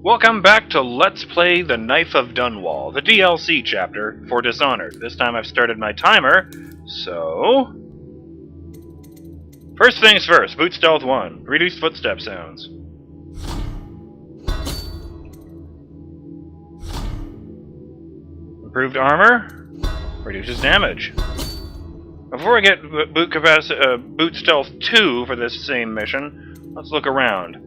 Welcome back to Let's Play the Knife of Dunwall, the DLC chapter for Dishonored. This time I've started my timer, so... First things first, boot stealth 1. Reduce footstep sounds. Improved armor. Reduces damage. Before I get boot stealth 2 for this same mission, let's look around.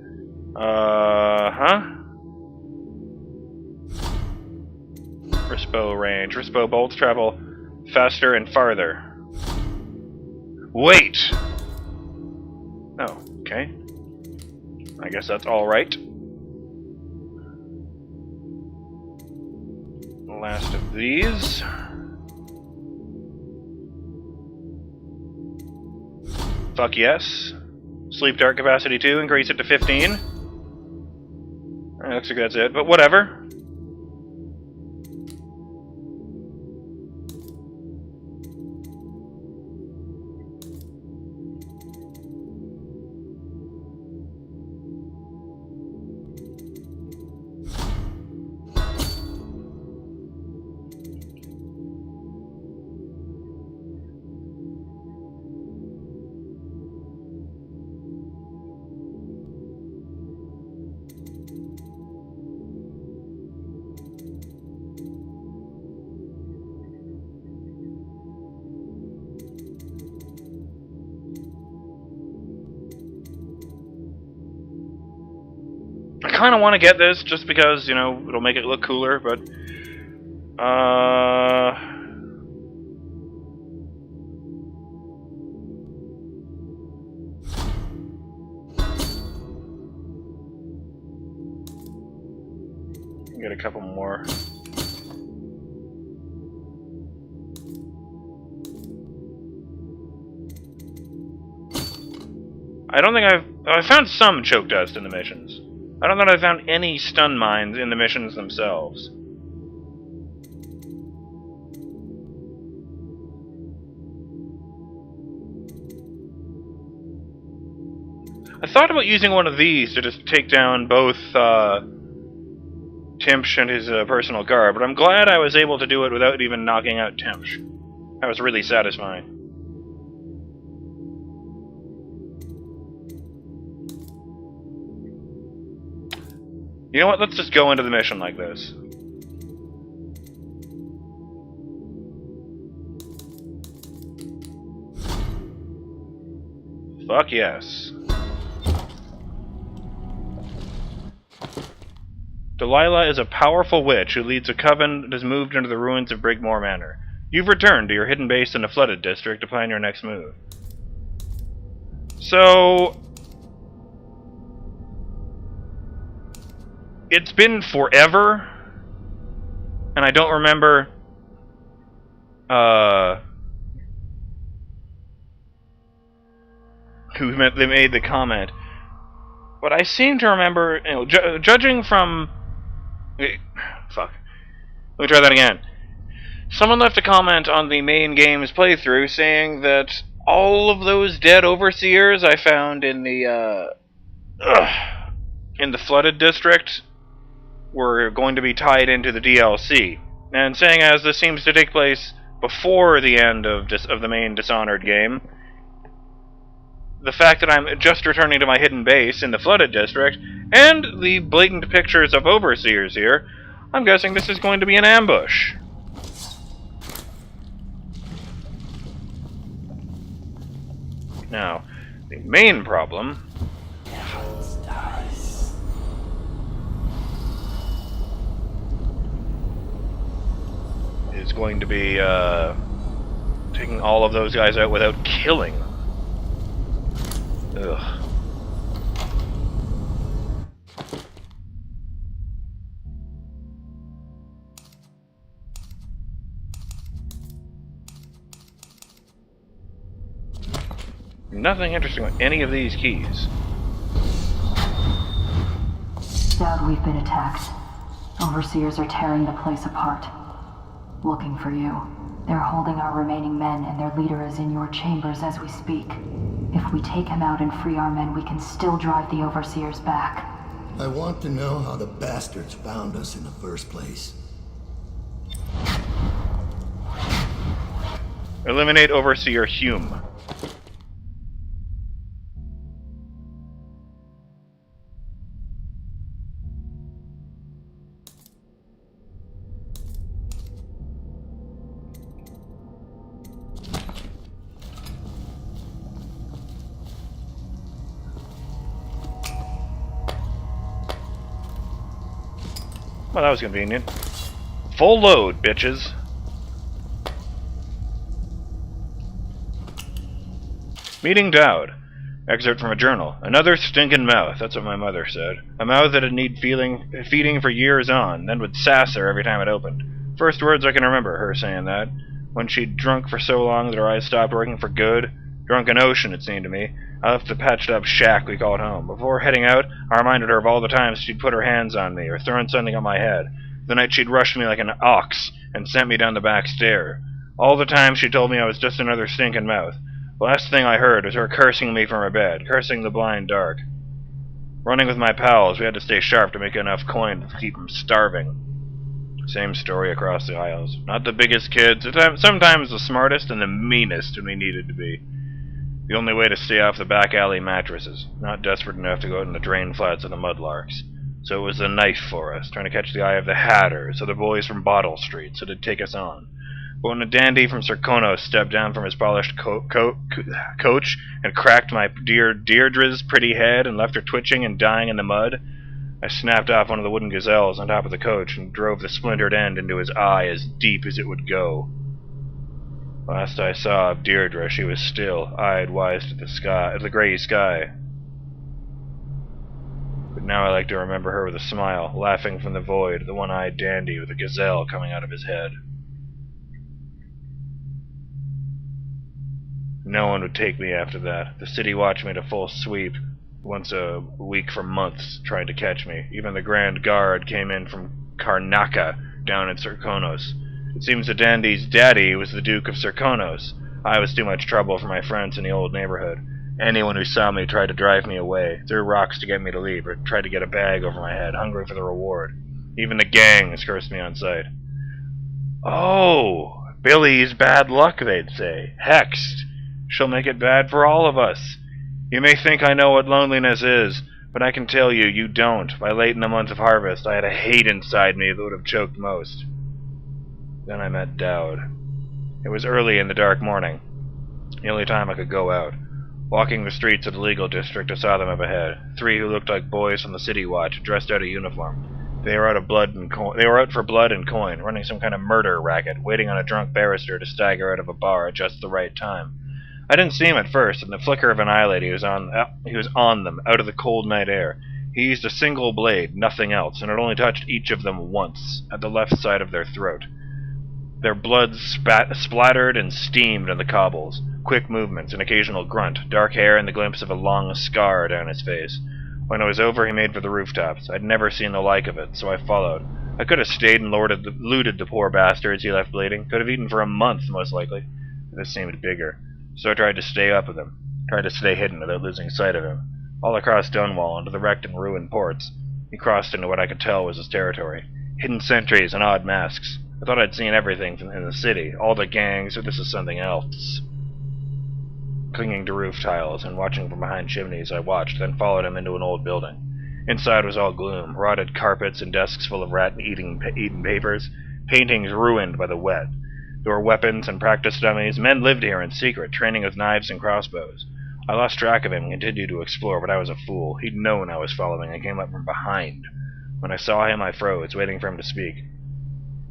Crispo range. Crispo bolts travel faster and farther. Wait! Oh, okay. I guess that's alright. Last of these. Fuck yes. Sleep dart capacity 2, increase it to 15. Looks like that's it, but whatever. I kind of want to get this just because, you know, it'll make it look cooler, but get a couple more. I don't think I found some choke dust in the missions. I don't know that I found any stun mines in the missions themselves. I thought about using one of these to just take down both Timpsh and his personal guard, but I'm glad I was able to do it without even knocking out Timpsh. That was really satisfying. You know what? Let's just go into the mission like this. Fuck yes. Delilah is a powerful witch who leads a coven that has moved into the ruins of Brigmore Manor. You've returned to your hidden base in the flooded district to plan your next move. So... it's been forever, and I don't remember who they made the comment, but I seem to remember, you know, judging from... fuck. Let me try that again. Someone left a comment on the main game's playthrough saying that all of those dead overseers I found in the flooded district were going to be tied into the DLC. And saying as this seems to take place before the end of the main Dishonored game, the fact that I'm just returning to my hidden base in the flooded district, and the blatant pictures of overseers here, I'm guessing this is going to be an ambush. Now, the main problem... is going to be taking all of those guys out without killing them. Ugh. Nothing interesting with any of these keys. Daud, we've been attacked. Overseers are tearing the place apart. Looking for you. They're holding our remaining men, and their leader is in your chambers as we speak. If we take him out and free our men, we can still drive the Overseers back. I want to know how the bastards found us in the first place. Eliminate Overseer Hume. Well, that was convenient. Full load, bitches. Meeting Daud. Excerpt from a journal. Another stinking mouth, that's what my mother said. A mouth that had need feeding for years on, then would sass her every time it opened. First words I can remember her saying that. When she'd drunk for so long that her eyes stopped working for good. Drunk an ocean, it seemed to me. I left the patched up shack we called home. Before heading out, I reminded her of all the times she'd put her hands on me, or thrown something on my head. The night she'd rushed me like an ox, and sent me down the back stair. All the time she told me I was just another stinking mouth. The last thing I heard was her cursing me from her bed, cursing the blind dark. Running with my pals, we had to stay sharp to make enough coin to keep from starving. Same story across the aisles. Not the biggest kids, sometimes the smartest and the meanest when we needed to be. The only way to stay off the back alley mattresses, not desperate enough to go out in the drain flats of the mudlarks. So it was the knife for us, trying to catch the eye of the Hatters, or the boys from Bottle Street, so they'd take us on. But when a dandy from Serkonos stepped down from his polished coach and cracked my dear Deirdre's pretty head and left her twitching and dying in the mud, I snapped off one of the wooden gazelles on top of the coach and drove the splintered end into his eye as deep as it would go. Last I saw of Deirdre, she was still, eyed wise to the gray sky. But now I like to remember her with a smile, laughing from the void, the one-eyed dandy with a gazelle coming out of his head. No one would take me after that. The city watch made a full sweep once a week for months, trying to catch me. Even the Grand Guard came in from Karnaka, down in Serkonos. It seems the dandy's daddy was the Duke of Serkonos. I was too much trouble for my friends in the old neighborhood. Anyone who saw me tried to drive me away, threw rocks to get me to leave, or tried to get a bag over my head, hungry for the reward. Even the gangs cursed me on sight. Oh, Billy's bad luck, they'd say. Hexed. She'll make it bad for all of us. You may think I know what loneliness is, but I can tell you, you don't. By late in the month of harvest, I had a hate inside me that would have choked most. Then I met Daud. It was early in the dark morning, the only time I could go out. Walking the streets of the legal district, I saw them up ahead. 3 who looked like boys from the city watch, dressed out of uniform. They were out for blood and coin, running some kind of murder racket, waiting on a drunk barrister to stagger out of a bar at just the right time. I didn't see him at first. In the flicker of an eyelid, he was on them, out of the cold night air. He used a single blade, nothing else, and it only touched each of them once, at the left side of their throat. Their blood splattered and steamed on the cobbles. Quick movements, an occasional grunt, dark hair, and the glimpse of a long scar down his face. When it was over, he made for the rooftops. I'd never seen the like of it, so I followed. I could have stayed and looted the poor bastards he left bleeding. Could have eaten for a month, most likely. But this seemed bigger. So I tried to stay up with him. Tried to stay hidden without losing sight of him. All across Dunwall, into the wrecked and ruined ports. He crossed into what I could tell was his territory. Hidden sentries and odd masks. I thought I'd seen everything in the city. All the gangs, but this is something else. Clinging to roof tiles and watching from behind chimneys, I watched, then followed him into an old building. Inside was all gloom, rotted carpets and desks full of rat-eaten papers, paintings ruined by the wet. There were weapons and practice dummies. Men lived here in secret, training with knives and crossbows. I lost track of him and continued to explore, but I was a fool. He'd known I was following and came up from behind. When I saw him, I froze, waiting for him to speak.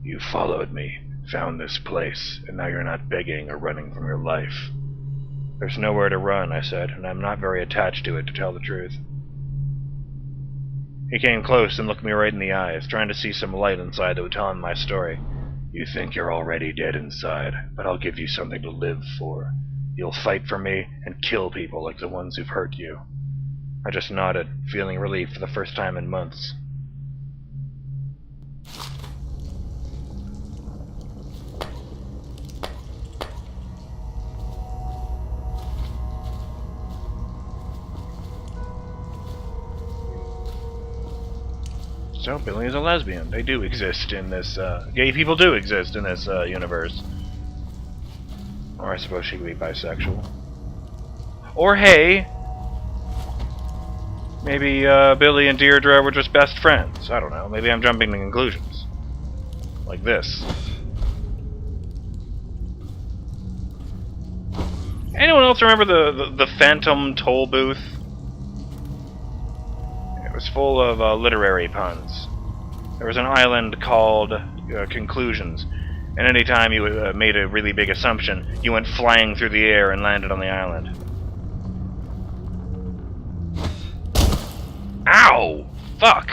You followed me, found this place, and now you're not begging or running from your life. There's nowhere to run, I said, and I'm not very attached to it, to tell the truth. He came close and looked me right in the eyes, trying to see some light inside that would tell him my story. You think you're already dead inside, but I'll give you something to live for. You'll fight for me and kill people like the ones who've hurt you. I just nodded, feeling relief for the first time in months. So Billy is a lesbian. They do exist in this, gay people do exist in this, universe. Or I suppose she could be bisexual. Or hey, maybe, Billy and Deirdre were just best friends. I don't know. Maybe I'm jumping to conclusions. Like this. Anyone else remember the Phantom toll booth? It was full of literary puns. There was an island called Conclusions, and anytime you made a really big assumption, you went flying through the air and landed on the island. Ow! Fuck!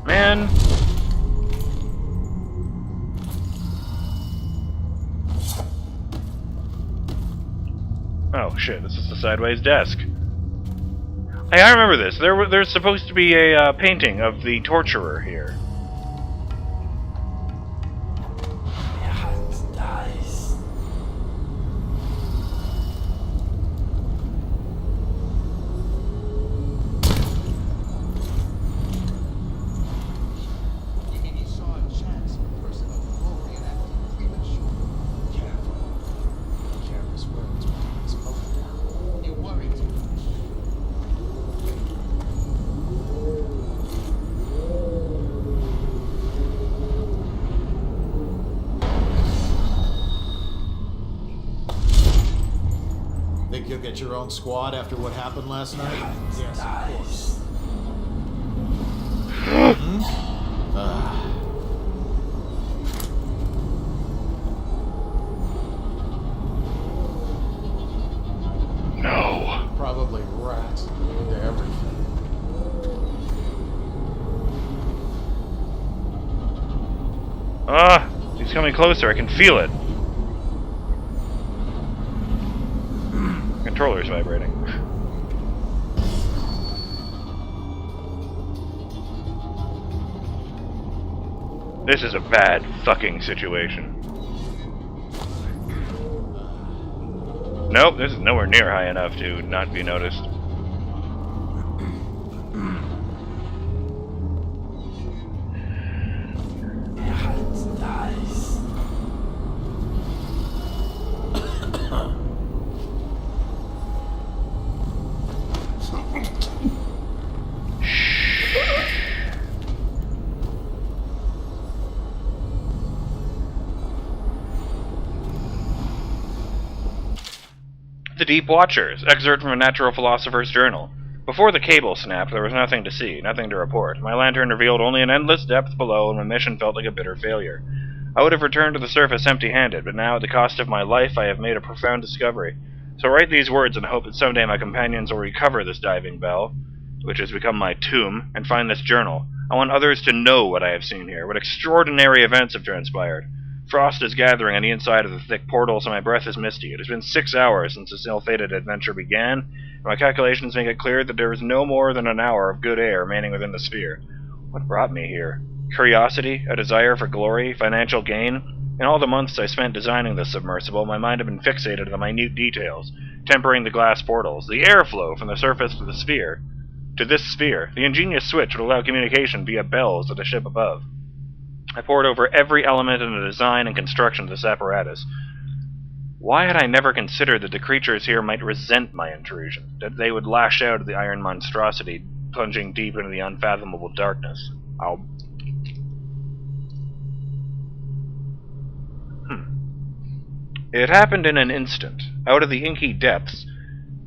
Man. Oh shit, this is the sideways desk. Hey, I remember this. There's supposed to be a painting of the torturer here. Think you'll get your own squad after what happened last night? Yes, of course. No. Probably rats into everything. He's coming closer. I can feel it. Controller's vibrating. This is a bad fucking situation. Nope, this is nowhere near high enough to not be noticed. The Deep Watchers, excerpt from a natural philosopher's journal. Before the cable snapped, there was nothing to see, nothing to report. My lantern revealed only an endless depth below, and my mission felt like a bitter failure. I would have returned to the surface empty-handed, but now, at the cost of my life, I have made a profound discovery. So write these words and hope that someday my companions will recover this diving bell, which has become my tomb, and find this journal. I want others to know what I have seen here, what extraordinary events have transpired. Frost is gathering on the inside of the thick portal, so my breath is misty. It has been 6 hours since this ill-fated adventure began, and my calculations make it clear that there is no more than an hour of good air remaining within the sphere. What brought me here? Curiosity? A desire for glory? Financial gain? In all the months I spent designing this submersible, my mind had been fixated on the minute details, tempering the glass portals, the airflow from the surface to the sphere. To this sphere, the ingenious switch would allow communication via bells to the ship above. I pored over every element in the design and construction of this apparatus. Why had I never considered that the creatures here might resent my intrusion, that they would lash out at the iron monstrosity, plunging deep into the unfathomable darkness? It happened in an instant. Out of the inky depths,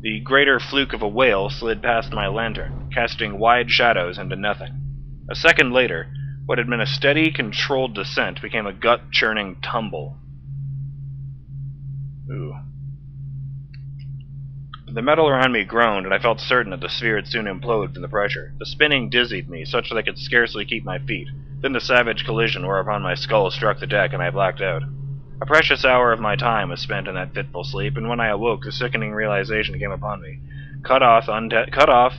the greater fluke of a whale slid past my lantern, casting wide shadows into nothing. A second later, what had been a steady, controlled descent became a gut-churning tumble. Ooh. The metal around me groaned, and I felt certain that the sphere would soon implode from the pressure. The spinning dizzied me, such that I could scarcely keep my feet. Then the savage collision whereupon my skull struck the deck, and I blacked out. A precious hour of my time was spent in that fitful sleep, and when I awoke, the sickening realization came upon me. Cut off,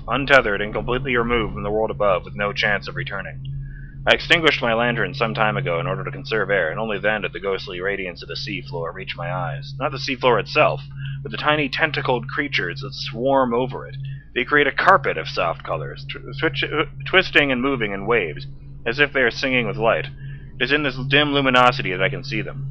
untethered, and completely removed from the world above, with no chance of returning. I extinguished my lantern some time ago in order to conserve air, and only then did the ghostly radiance of the sea floor reach my eyes. Not the sea floor itself, but the tiny tentacled creatures that swarm over it. They create a carpet of soft colors, twisting and moving in waves, as if they are singing with light. It is in this dim luminosity that I can see them.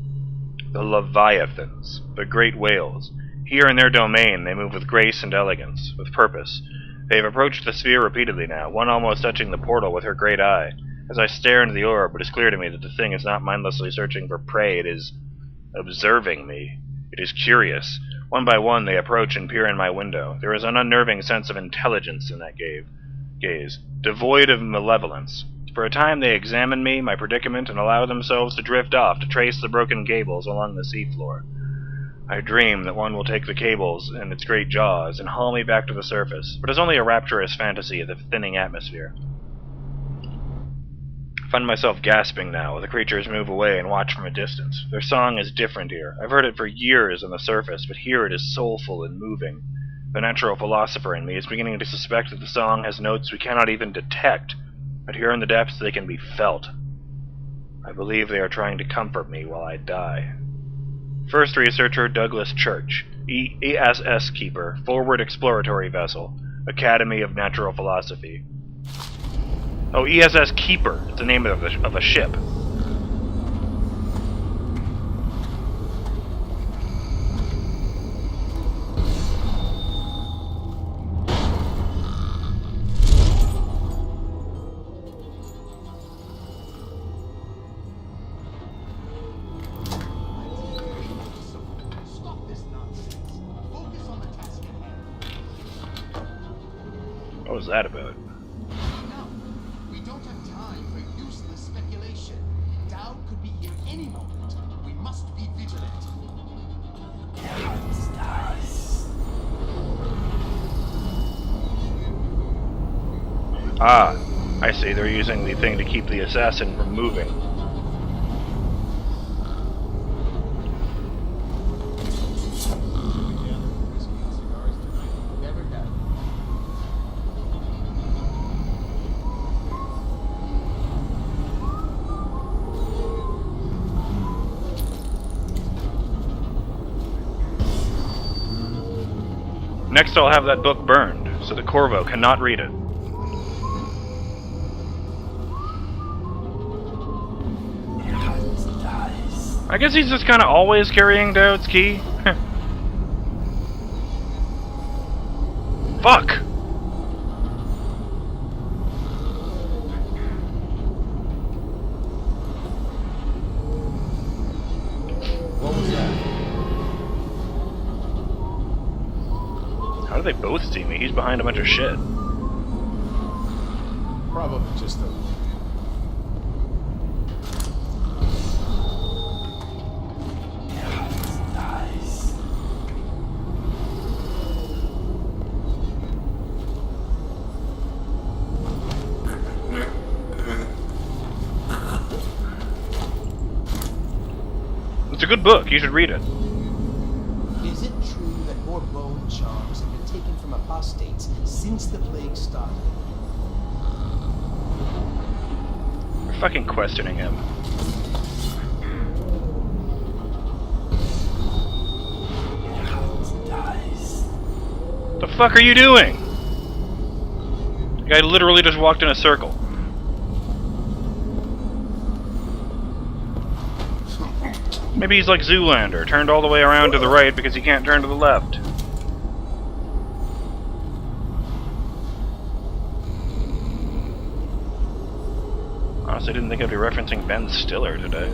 The Leviathans, the great whales. Here in their domain, they move with grace and elegance, with purpose. They have approached the sphere repeatedly now, one almost touching the portal with her great eye. As I stare into the orb, it is clear to me that the thing is not mindlessly searching for prey, it is observing me. It is curious. One by one, they approach and peer in my window. There is an unnerving sense of intelligence in that gaze, devoid of malevolence. For a time they examine me, my predicament, and allow themselves to drift off to trace the broken cables along the seafloor. I dream that one will take the cables in its great jaws and haul me back to the surface, but it is only a rapturous fantasy of the thinning atmosphere. I find myself gasping now, the creatures move away and watch from a distance. Their song is different here. I've heard it for years on the surface, but here it is soulful and moving. The natural philosopher in me is beginning to suspect that the song has notes we cannot even detect, but here in the depths they can be felt. I believe they are trying to comfort me while I die. First Researcher Douglas Church, ESS Keeper, Forward Exploratory Vessel, Academy of Natural Philosophy. Oh, ESS Keeper. It's the name of a ship. What was that about? No, we don't have time for useless speculation. Daud could be here any moment. We must be vigilant. Ah, I see. They're using the thing to keep the assassin from moving. Next I'll have that book burned, so the Corvo cannot read it. I guess he's just kind of always carrying Daud's key. Fuck! What was that? How do they both see me? He's behind a bunch of shit. Probably just a... It's a good book. You should read it. Is it true that more bone charms have been taken from apostates since the plague started? We're fucking questioning him. The fuck are you doing? The guy literally just walked in a circle. Maybe he's like Zoolander, turned all the way around to the right because he can't turn to the left. Honestly, I didn't think I'd be referencing Ben Stiller today.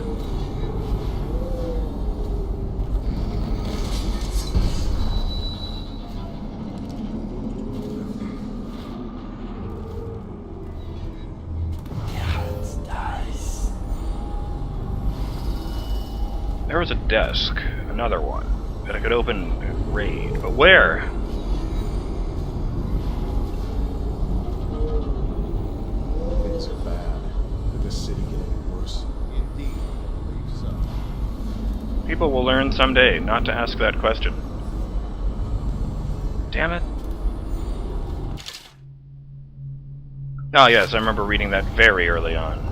There was a desk, another one, that I could open and raid, but where? Things are bad. Could this city get any worse? Indeed, I believe so. People will learn someday not to ask that question. Damn it. Oh yes, I remember reading that very early on.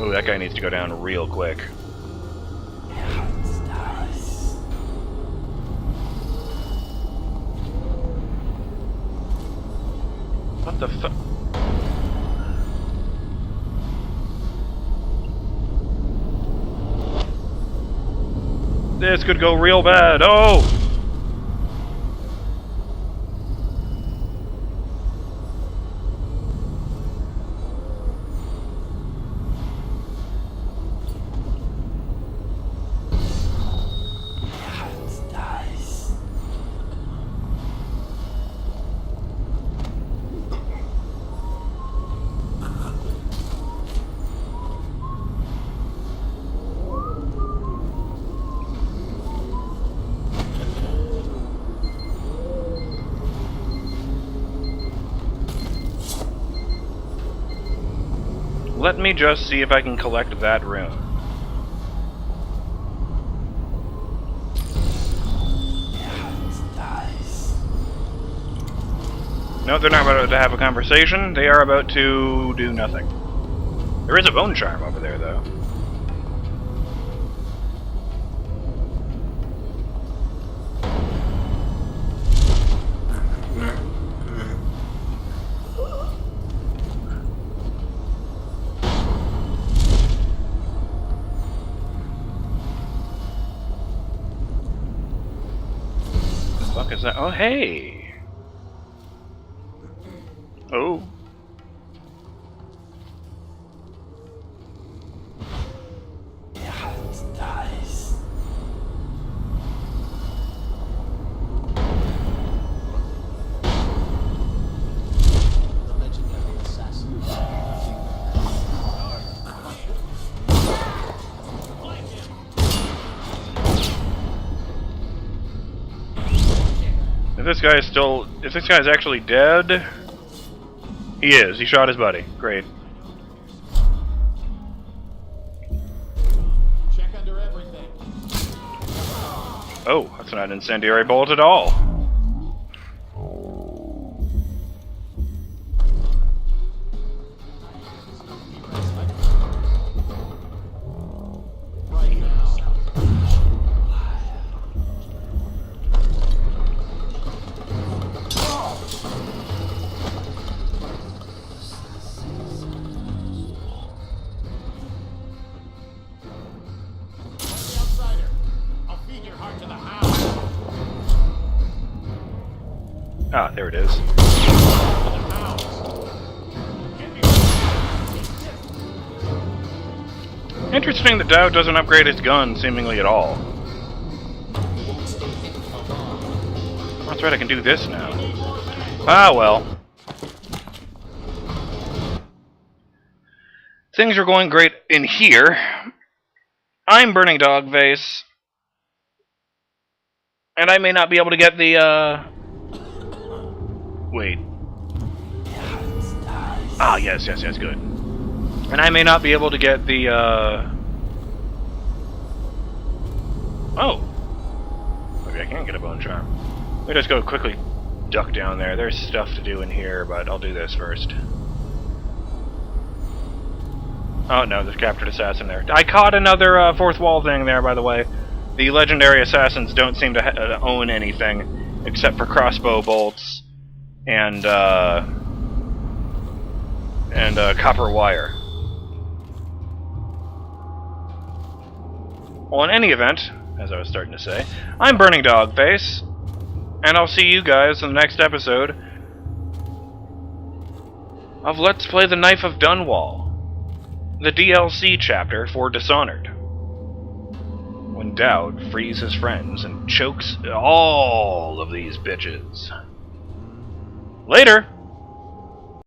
Oh, that guy needs to go down real quick. What the fuck? This could go real bad. Oh! Let me just see if I can collect that rune. No, they're not about to have a conversation. They are about to do nothing. There is a bone charm over there, though. What is that? Oh, hey! Oh. The legendary assassin. If this guy is actually dead, he is. He shot his buddy. Great. Check under everything. Oh, that's not an incendiary bolt at all. Right now. Ah, there it is. Interesting that Daud doesn't upgrade his gun seemingly at all. That's right, I can do this now. Ah, well. Things are going great in here. I'm BurningDogFace. And I may not be able to get the, Wait. Ah, yes, good. And I may not be able to get the, Oh! Maybe I can get a bone charm. Let me just go quickly duck down there. There's stuff to do in here, but I'll do this first. Oh no, there's captured assassin there. I caught another fourth wall thing there, by the way. The legendary assassins don't seem to own anything except for crossbow bolts and copper wire. Well, in any event, as I was starting to say, I'm BurningDogFace, and I'll see you guys in the next episode of Let's Play the Knife of Dunwall, the DLC chapter for Dishonored, when Daud frees his friends and chokes all of these bitches. Later!